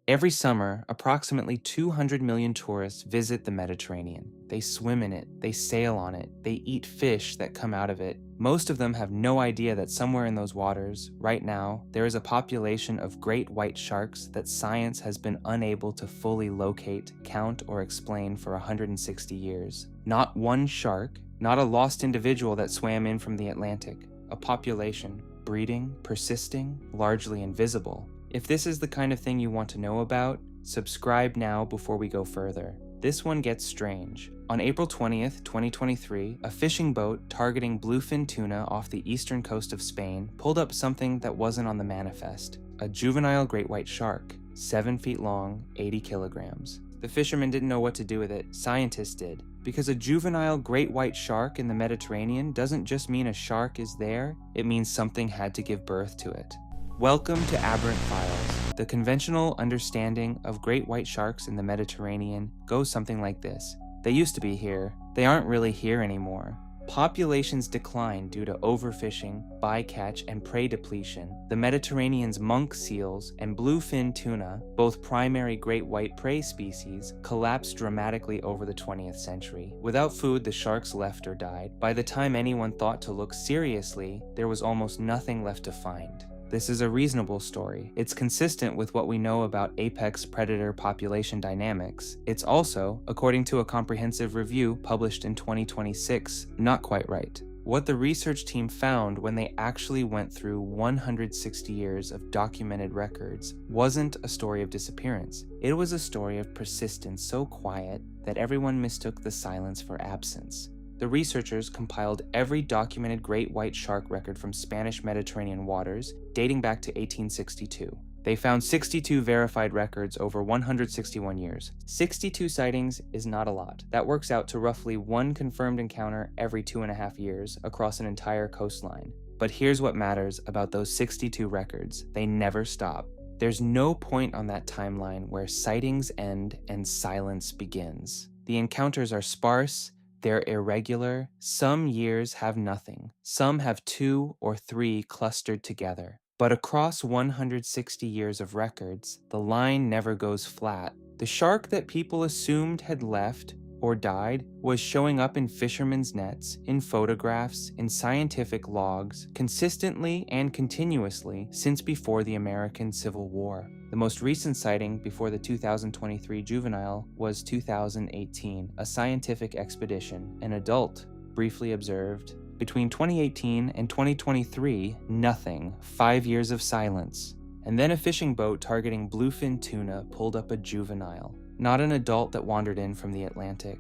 Every summer, approximately 200 million tourists visit the Mediterranean. They swim in it, they sail on it, they eat fish that come out of it. Most of them have no idea that somewhere in those waters, right now, there is a population of great white sharks that science has been unable to fully locate, count, or explain for 160 years. Not one shark, not a lost individual that swam in from the Atlantic. A population, breeding, persisting, largely invisible. If this is the kind of thing you want to know about, subscribe now before we go further. This one gets strange. On April 20th, 2023, a fishing boat targeting bluefin tuna off the eastern coast of Spain pulled up something that wasn't on the manifest: a juvenile great white shark, 7 feet long, 80 kilograms. The fishermen didn't know what to do with it, scientists did. Because a juvenile great white shark in the Mediterranean doesn't just mean a shark is there, it means something had to give birth to it. Welcome to Aberrant Files. The conventional understanding of great white sharks in the Mediterranean goes something like this. They used to be here. They aren't really here anymore. Populations decline due to overfishing, bycatch, and prey depletion. The Mediterranean's monk seals and bluefin tuna, both primary great white prey species, collapsed dramatically over the 20th century. Without food, the sharks left or died. By the time anyone thought to look seriously, there was almost nothing left to find. This is a reasonable story. It's consistent with what we know about apex predator population dynamics. It's also, according to a comprehensive review published in 2026, not quite right. What the research team found when they actually went through 160 years of documented records wasn't a story of disappearance. It was a story of persistence so quiet that everyone mistook the silence for absence. The researchers compiled every documented great white shark record from Spanish Mediterranean waters, dating back to 1862. They found 62 verified records over 161 years. 62 sightings is not a lot. That works out to roughly one confirmed encounter every 2.5 years across an entire coastline. But here's what matters about those 62 records: they never stop. There's no point on that timeline where sightings end and silence begins. The encounters are sparse, they're irregular. Some years have nothing. Some have 2 or 3 clustered together. But across 160 years of records, the line never goes flat. The shark that people assumed had left or died was showing up in fishermen's nets, in photographs, in scientific logs, consistently and continuously since before the American Civil War. The most recent sighting before the 2023 juvenile was 2018, a scientific expedition, an adult, briefly observed. Between 2018 and 2023, nothing, 5 years of silence. And then a fishing boat targeting bluefin tuna pulled up a juvenile. Not an adult that wandered in from the Atlantic.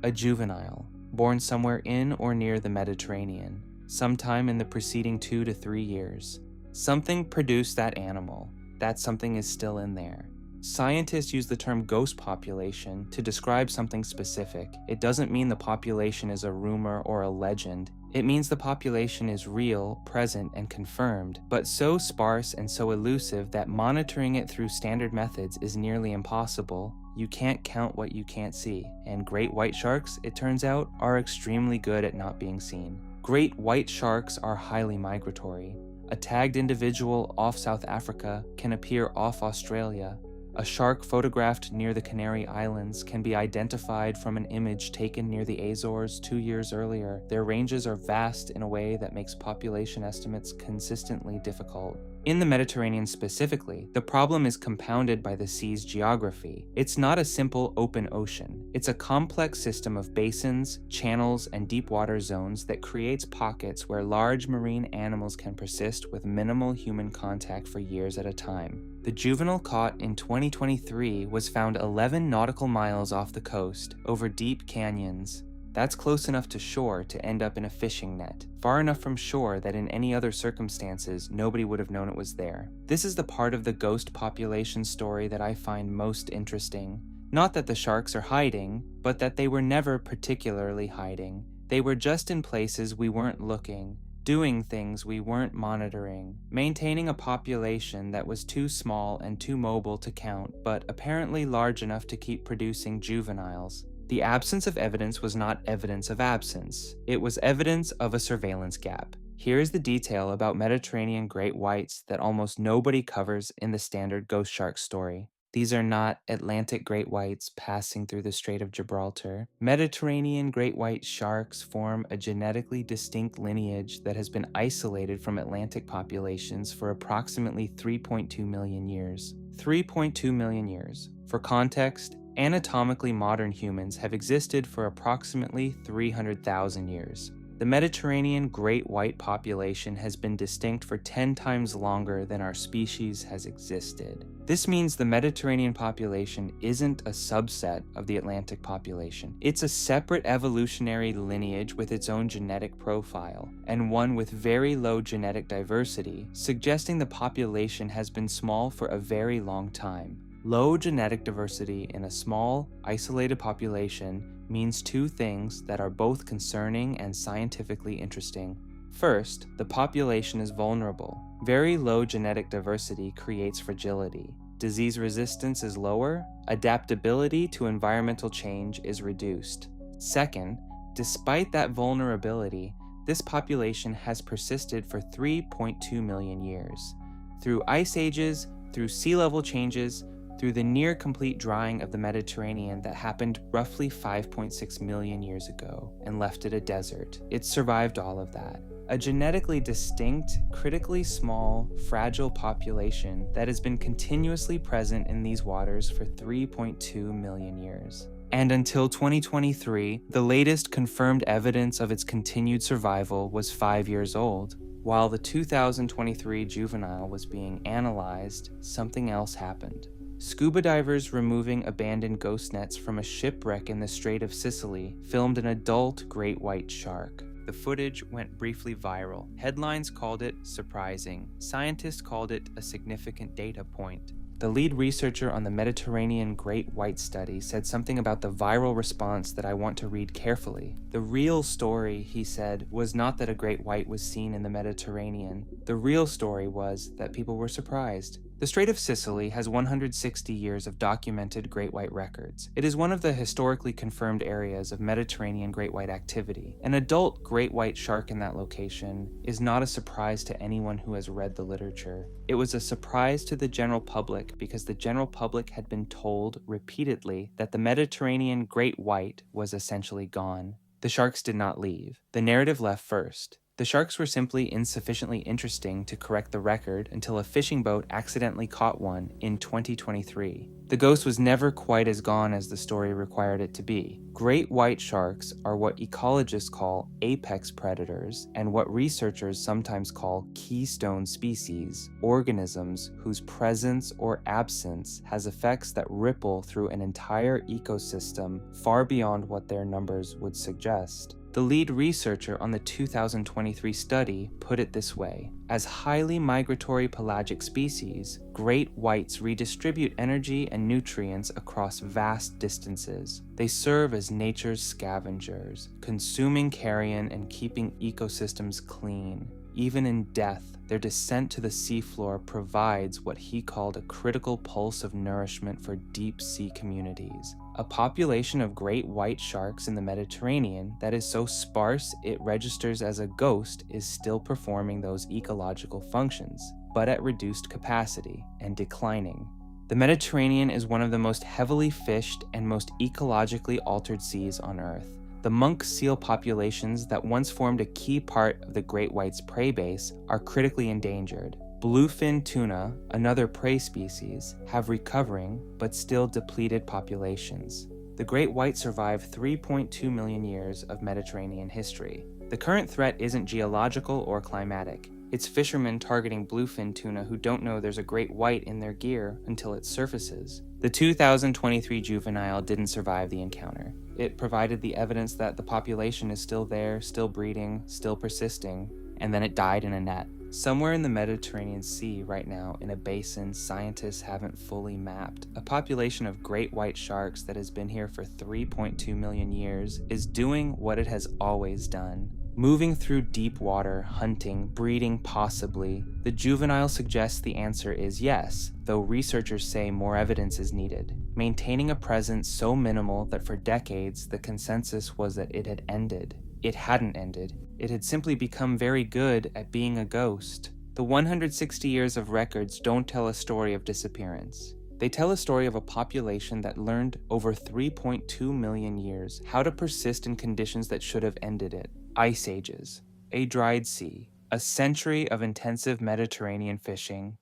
A juvenile, born somewhere in or near the Mediterranean, sometime in the preceding 2 to 3 years. Something produced that animal. That something is still in there. Scientists use the term ghost population to describe something specific. It doesn't mean the population is a rumor or a legend. It means the population is real, present, and confirmed, but so sparse and so elusive that monitoring it through standard methods is nearly impossible. You can't count what you can't see, and great white sharks, it turns out, are extremely good at not being seen. Great white sharks are highly migratory. A tagged individual off South Africa can appear off Australia. A shark photographed near the Canary Islands can be identified from an image taken near the Azores 2 years earlier. Their ranges are vast in a way that makes population estimates consistently difficult. In the Mediterranean specifically, the problem is compounded by the sea's geography. It's not a simple open ocean. It's a complex system of basins, channels, and deep water zones that creates pockets where large marine animals can persist with minimal human contact for years at a time. The juvenile caught in 2023 was found 11 nautical miles off the coast, over deep canyons. That's close enough to shore to end up in a fishing net, far enough from shore that in any other circumstances nobody would have known it was there. This is the part of the ghost population story that I find most interesting. Not that the sharks are hiding, but that they were never particularly hiding. They were just in places we weren't looking, doing things we weren't monitoring, maintaining a population that was too small and too mobile to count, but apparently large enough to keep producing juveniles. The absence of evidence was not evidence of absence. It was evidence of a surveillance gap. Here is the detail about Mediterranean great whites that almost nobody covers in the standard ghost shark story. These are not Atlantic great whites passing through the Strait of Gibraltar. Mediterranean great white sharks form a genetically distinct lineage that has been isolated from Atlantic populations for approximately 3.2 million years. 3.2 million years. For context, anatomically modern humans have existed for approximately 300,000 years. The Mediterranean great white population has been distinct for 10 times longer than our species has existed. This means the Mediterranean population isn't a subset of the Atlantic population. It's a separate evolutionary lineage with its own genetic profile, and one with very low genetic diversity, suggesting the population has been small for a very long time. Low genetic diversity in a small, isolated population means two things that are both concerning and scientifically interesting. First, the population is vulnerable. Very low genetic diversity creates fragility. Disease resistance is lower, adaptability to environmental change is reduced. Second, despite that vulnerability, this population has persisted for 3.2 million years. Through ice ages, through sea level changes, through the near-complete drying of the Mediterranean that happened roughly 5.6 million years ago and left it a desert. It survived all of that. A genetically distinct, critically small, fragile population that has been continuously present in these waters for 3.2 million years. And until 2023, the latest confirmed evidence of its continued survival was 5 years old. While the 2023 juvenile was being analyzed, something else happened. Scuba divers removing abandoned ghost nets from a shipwreck in the Strait of Sicily filmed an adult great white shark. The footage went briefly viral. Headlines called it surprising. Scientists called it a significant data point. The lead researcher on the Mediterranean Great White Study said something about the viral response that I want to read carefully. The real story, he said, was not that a great white was seen in the Mediterranean. The real story was that people were surprised. The Strait of Sicily has 160 years of documented great white records. It is one of the historically confirmed areas of Mediterranean great white activity. An adult great white shark in that location is not a surprise to anyone who has read the literature. It was a surprise to the general public because the general public had been told repeatedly that the Mediterranean great white was essentially gone. The sharks did not leave. The narrative left first. The sharks were simply insufficiently interesting to correct the record until a fishing boat accidentally caught one in 2023. The ghost was never quite as gone as the story required it to be. Great white sharks are what ecologists call apex predators and what researchers sometimes call keystone species, organisms whose presence or absence has effects that ripple through an entire ecosystem far beyond what their numbers would suggest. The lead researcher on the 2023 study put it this way: as highly migratory pelagic species, great whites redistribute energy and nutrients across vast distances. They serve as nature's scavengers, consuming carrion and keeping ecosystems clean. Even in death, their descent to the seafloor provides what he called a critical pulse of nourishment for deep sea communities. A population of great white sharks in the Mediterranean that is so sparse it registers as a ghost is still performing those ecological functions, but at reduced capacity and declining. The Mediterranean is one of the most heavily fished and most ecologically altered seas on Earth. The monk seal populations that once formed a key part of the great white's prey base are critically endangered. Bluefin tuna, another prey species, have recovering but still depleted populations. The great white survived 3.2 million years of Mediterranean history. The current threat isn't geological or climatic. It's fishermen targeting bluefin tuna who don't know there's a great white in their gear until it surfaces. The 2023 juvenile didn't survive the encounter. It provided the evidence that the population is still there, still breeding, still persisting, and then it died in a net. Somewhere in the Mediterranean Sea right now, in a basin scientists haven't fully mapped, a population of great white sharks that has been here for 3.2 million years is doing what it has always done. Moving through deep water, hunting, breeding possibly. The juvenile suggests the answer is yes, though researchers say more evidence is needed. Maintaining a presence so minimal that for decades the consensus was that it had ended. It hadn't ended. It had simply become very good at being a ghost. The 160 years of records don't tell a story of disappearance. They tell a story of a population that learned over 3.2 million years how to persist in conditions that should have ended it. Ice ages, a dried sea, a century of intensive Mediterranean fishing,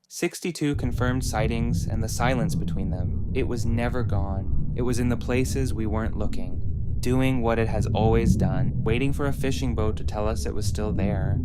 62 confirmed sightings, and the silence between them. It was never gone. It was in the places we weren't looking, doing what it has always done, waiting for a fishing boat to tell us it was still there.